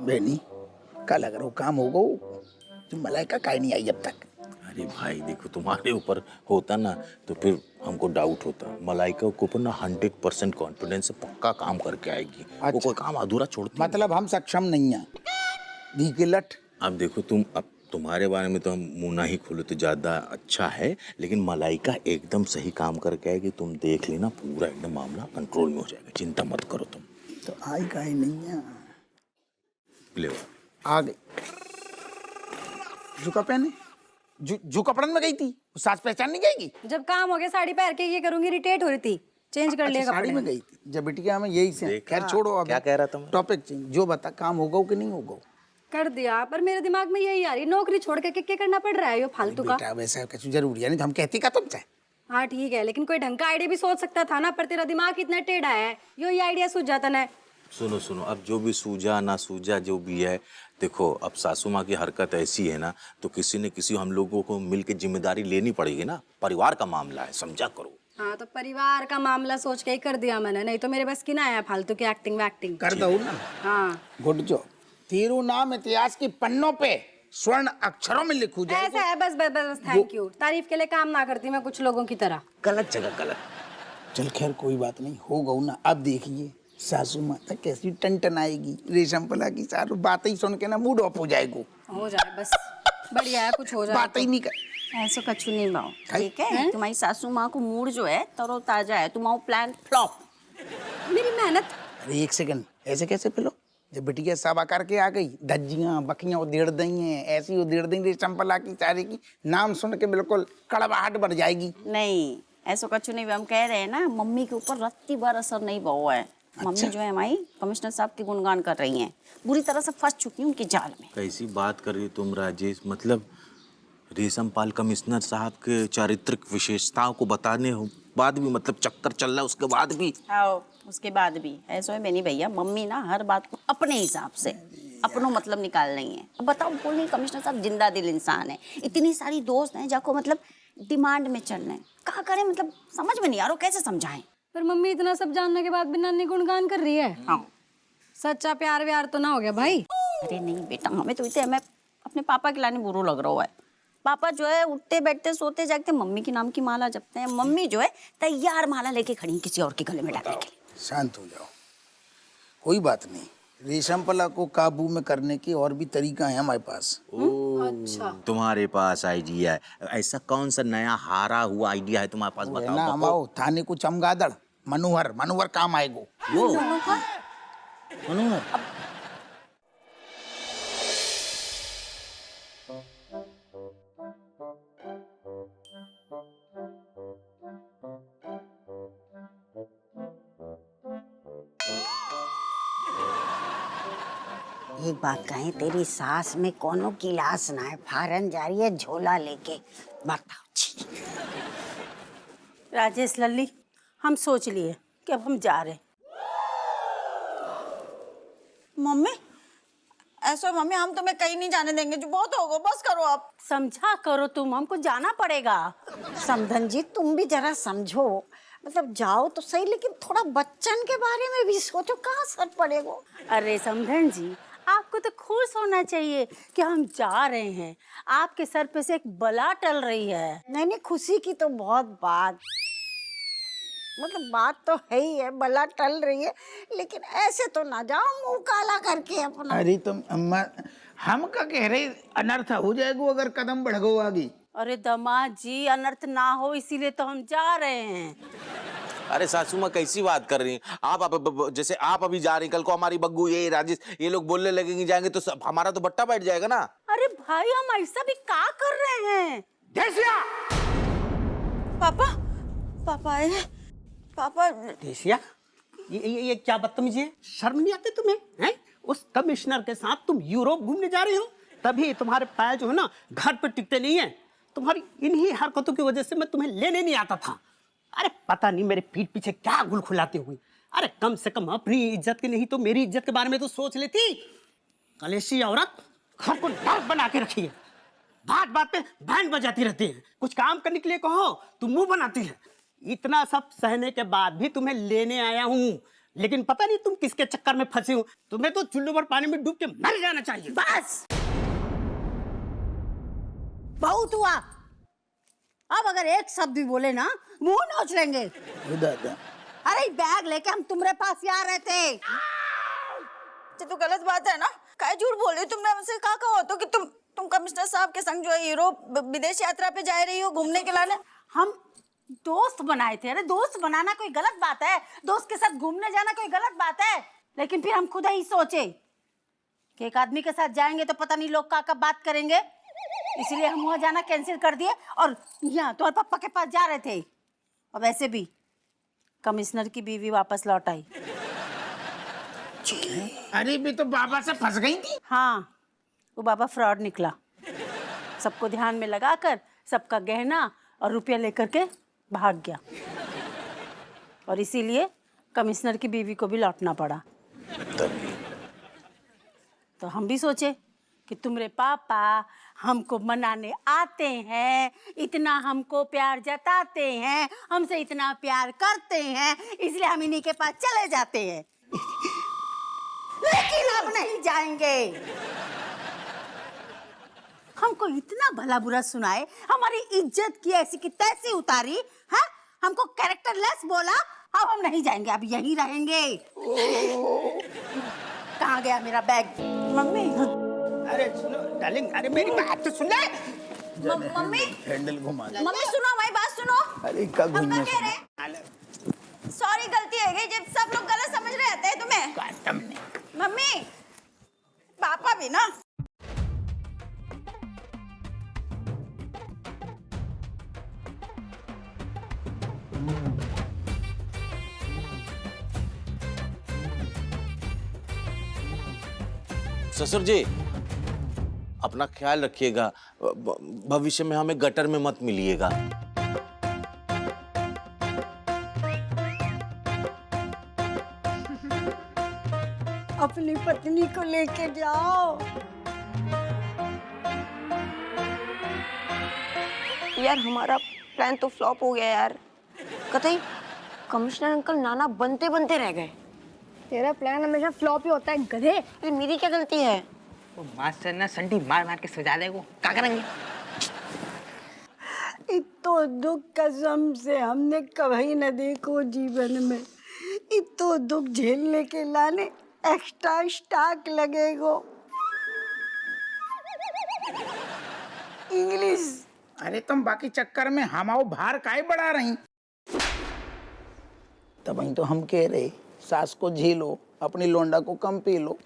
बेनी कल अगर वो काम होगा तो मलाइका काहे नहीं आई अब तक। अरे भाई देखो, तुम्हारे ऊपर होता ना तो फिर हमको डाउट होता। मलाइका के ऊपर ना 100% कॉन्फिडेंस से पक्का काम करके आएगी। अच्छा। वो कोई काम अधूरा छोड़ती मतलब हम सक्षम नहीं हैं। दी के लट। अब देखो अब तुम्हारे बारे में तो हम मुंह ना ही खोले तो ज्यादा अच्छा है, लेकिन मलाइका एकदम सही काम करके आएगी। तुम देख लेना, पूरा एकदम मामला कंट्रोल में हो जाएगा, चिंता मत करो तुम। तो आई काहे नहीं है। ले आ गई। जो कपड़े ने जो कपड़न में गई थी वो सास पहचान नहीं जाएगी। जब काम हो गया साड़ी पहन के ये करूंगी, इरिटेट हो रही थी, चेंज कर लिया अच्छा, कपड़े। साड़ी में गई थी जब बिटिया में यही से। खैर छोड़ो, अब क्या कह रहा था मैं? Topic change. जो बता काम होगा कि नहीं होगा। कर दिया, पर मेरे दिमाग में यही आ रही, नौकरी छोड़ के क्या करना पड़ रहा है ये फालतू का। बेटा वैसा कुछ जरूरी है नहीं तो हम कहती का तुमसे। हाँ ठीक है, लेकिन कोई ढंग का आइडिया भी सोच सकता था ना, पर तेरा दिमाग इतना टेढ़ा है, यो ये आइडिया सूझ जाता ना। सुनो, अब जो भी सूझा ना सूझा जो भी है, देखो अब सासू माँ की हरकत ऐसी है ना, तो किसी न किसी हम लोगों को मिलके जिम्मेदारी लेनी पड़ेगी ना। परिवार का मामला है, समझा करो। हाँ तो परिवार का मामला सोच के ही कर दिया मैंने, नहीं तो मेरे बस की ना आया फालतू की एक्टिंग वैक्टिंग। कर दो ना। हाँ गुड जो तेरू नाम इतिहास की पन्नों पे स्वर्ण अक्षरों में लिखू जाए। ऐसा है, बस बस बस थैंक यू। तारीफ के लिए काम ना करती मैं कुछ लोगों की तरह। गलत जगह गलत। चल खैर कोई बात नहीं, हो गऊ ना। अब देखिए सासू माता कैसी टन आएगी। रेशम पला की सारू बात ही सुन के ना मूड ऑफ हो जाएगा। हो जाए बस, बढ़िया है, कुछ हो जाए। बात ही नहीं कर। ऐसा कछु नहीं बाओ, ठीक है? तुम्हारी सासू माँ को मूड जो है तरोताजा है, तुम्हारा प्लान फ्लॉप। मेरी मेहनत। अरे एक सेकंड, ऐसे कैसे पिलो? जब बिटिया सब आकर के आ गई, धज्जियां बकियां उधेड़ दी हैं, ऐसी उधेड़ देंगे चंपला की सारी की। नाम सुन के बिल्कुल कड़वाहट बढ़ जाएगी। नहीं, ऐसा कछु नहीं। हम कह रहे हैं ना, मम्मी के ऊपर रत्ती बार असर नहीं हुआ है। मम्मी जो है हमारी कमिश्नर साहब के गुणगान कर रही हैं, बुरी तरह से फंस चुकी हूँ उनकी जाल में। कैसी बात कर रही हो तुम राजेश? मतलब रेशमपाल कमिश्नर साहब के चारित्रिक विशेषताओं को बताने बाद भी, मतलब चक्कर चल रहा है उसके बाद भी? आओ, उसके बाद भी ऐसा है बेनी भैया, मम्मी ना हर बात को अपने हिसाब से अपनों मतलब निकाल रही है। अब बताओ, बोल रही कमिश्नर साहब जिंदा दिल इंसान है, इतनी सारी दोस्त हैं जाको मतलब डिमांड में चल रहे हैं, क्या करें? मतलब समझ में नहीं आ रहा कैसे समझाएं। पर मम्मी इतना सब जानने के बाद भी नानी गुणगान कर रही है। हाँ। सच्चा प्यार व्यार तो ना हो गया भाई? अरे नहीं बेटा, हमें तो इसे हमें अपने पापा के लाने बुरा लग रहा है। पापा जो है उठते बैठते सोते जागते मम्मी के नाम की माला जपते हैं। मम्मी जो है तैयार माला लेके खड़ी है किसी और के गले में डालने के लिए। शांत हो जाओ, कोई बात नहीं। रेशमपला को काबू में करने के और भी तरीका है हमारे पास। अच्छा, तुम्हारे पास आइडिया है? ऐसा कौन सा नया हारा हुआ आइडिया है तुम्हारे पास? वो है ना बताओ हमाओ थाने को चमगादड़ मनोहर काम आएगो। वो मनोहर। एक बात कहें, तेरी सास में कोनो गिलास ना है, फारन जा रही है झोला लेके। बताओ। छी। राजेश लल्ली, हम सोच लिए कि अब हम जा रहे। मम्मी ऐसा, मम्मी हम तुम्हें कहीं नहीं जाने देंगे, जो बहुत होगा बस करो आप। समझा करो तुम, हमको जाना पड़ेगा। समधन जी तुम भी जरा समझो, मतलब जाओ तो सही, लेकिन थोड़ा बच्चन के बारे में भी सोचो, कहाँ असर पड़ेगा। अरे समधन जी, आपको तो खुश होना चाहिए कि हम जा रहे हैं। आपके सर पे से एक बला टल रही है। नहीं, खुशी की तो बहुत बात, मतलब बात तो है ही है, बला टल रही है, लेकिन ऐसे तो ना जाओ मुंह काला करके अपना। अरे तुम अम्मा, हम का कह रहे अनर्थ हो जाएगो अगर कदम बढ़ गो आगे। अरे दामाद जी, अनर्थ ना हो इसीलिए तो हम जा रहे हैं। अरे सासू माँ कैसी बात कर रही हैं आप? जैसे आप अभी जा रही, कल को हमारी बग्गू, ये राजेश, ये लोग बोलने लगेंगे जाएंगे तो हमारा तो बट्टा बैठ जाएगा ना। अरे भाई, हम ऐसा भी क्या कर रहे हैं? पापा, पापा आए। पापा देसिया, ये क्या बदतमीजी है? शर्म नहीं आती तुम्हें? हैं? उस कमिश्नर के साथ तुम यूरोप घूमने जा रहे हो, तभी तुम्हारे पैर जो है ना घर पे टिकते नहीं है। तुम्हारी इन्हीं हरकतों की वजह से मैं तुम्हें लेने नहीं आता था। अरे पता नहीं मेरे पीठ पीछे क्या गुल खुलाते हुए। अरे कम से कम अपनी इज्जत की नहीं तो मेरी इज्जत के बारे में तो सोच लेती। कलेशी औरत घर को नर्क बना के रखी है, बात बात पे बैंड बजाती रहती है, कुछ काम करने के लिए कहो तुम मुंह बनाती है। इतना सब सहने के बाद भी तुम्हें लेने आया हूँ, लेकिन पता नहीं तुम किसके चक्कर में फंसे हो। तुम्हें तो चुल्लू भर पानी में डूब के मर जाना चाहिए। बस बहुत हुआ। अब अगर एक शब्द भी बोले ना मुंह नोच लेंगे। दादा अरे बैग लेके हम तुम्हारे पास ही आ रहे थे। ये तो गलत बात है ना। काय झूठ बोल रही हो तुमने हमसे। कहा हो तो कि तुम कमिश्नर साहब के संग जो है यूरोप विदेश यात्रा पे जा रही हो घूमने के लिए। हम दोस्त बनाए थे। अरे दोस्त बनाना कोई गलत बात है? दोस्त के साथ घूमने जाना कोई गलत बात है? लेकिन फिर हम खुद ही सोचे कि एक आदमी के साथ जाएंगे तो पता नहीं लोग क्या बात करेंगे, इसलिए हम वहां जाना कैंसिल कर दिए और यहाँ तुम्हारे पापा के पास जा रहे थे। और वैसे भी कमिश्नर की बीवी वापस लौट आई। अरे भी तो बाबा से फंस गई थी। हाँ, वो बाबा फ्रॉड निकला। सबको ध्यान में लगाकर सबका गहना और रुपया लेकर के भाग गया और इसीलिए कमिश्नर की बीवी को भी लौटना पड़ा। तो हम भी सोचे कि तुम्हारे पापा हमको मनाने आते हैं, इतना हमको प्यार जताते हैं, हमसे इतना प्यार करते हैं, इसलिए हम इन्हीं के पास चले जाते हैं। लेकिन अब नहीं जाएंगे। हमको इतना भला बुरा सुनाए, हमारी इज्जत की ऐसी की तैसी उतारी, हाँ? हमको कैरेक्टरलेस बोला। अब हम नहीं जाएंगे, अब यहीं रहेंगे। कहाँ गया मेरा बैग? मम्मी, अरे सुनो डार्लिंग, अरे मेरी बात तो सुन ले। मम्मी हैंडल घुमा दे। मम्मी सुनो हमारी बात सुनो। अरे कब हम घूमने क्या कह रहे? सॉरी गलती है गई। जब सब लोग गलत समझ रहे थे तुम्हें। मम्मी पापा भी ना। ससुर जी अपना ख्याल रखिएगा, भविष्य में हमें गटर में मत मिलिएगा। अपनी पत्नी को लेके जाओ। यार हमारा प्लान तो फ्लॉप हो गया यार। कतई कमिश्नर अंकल नाना बनते बनते रह गए। तेरा प्लान हमेशा फ्लॉप ही होता है गधे। अरे मेरी क्या गलती है? वो मास्टर ना संटी मार मार के सजा देगा, क्या करेंगे? इतो दुख कसम से हमने कभी न देखो जीवन में। इतो दुख झेलने के लाने एक्स्ट्रा स्टॉक लगेगो। इंग्लिश। अरे तुम बाकी चक्कर में हमाओ भार काहे बढ़ा रही? तब तो हम कह रहे सास को झेलो, अपनी लोंडा को कम पी लो।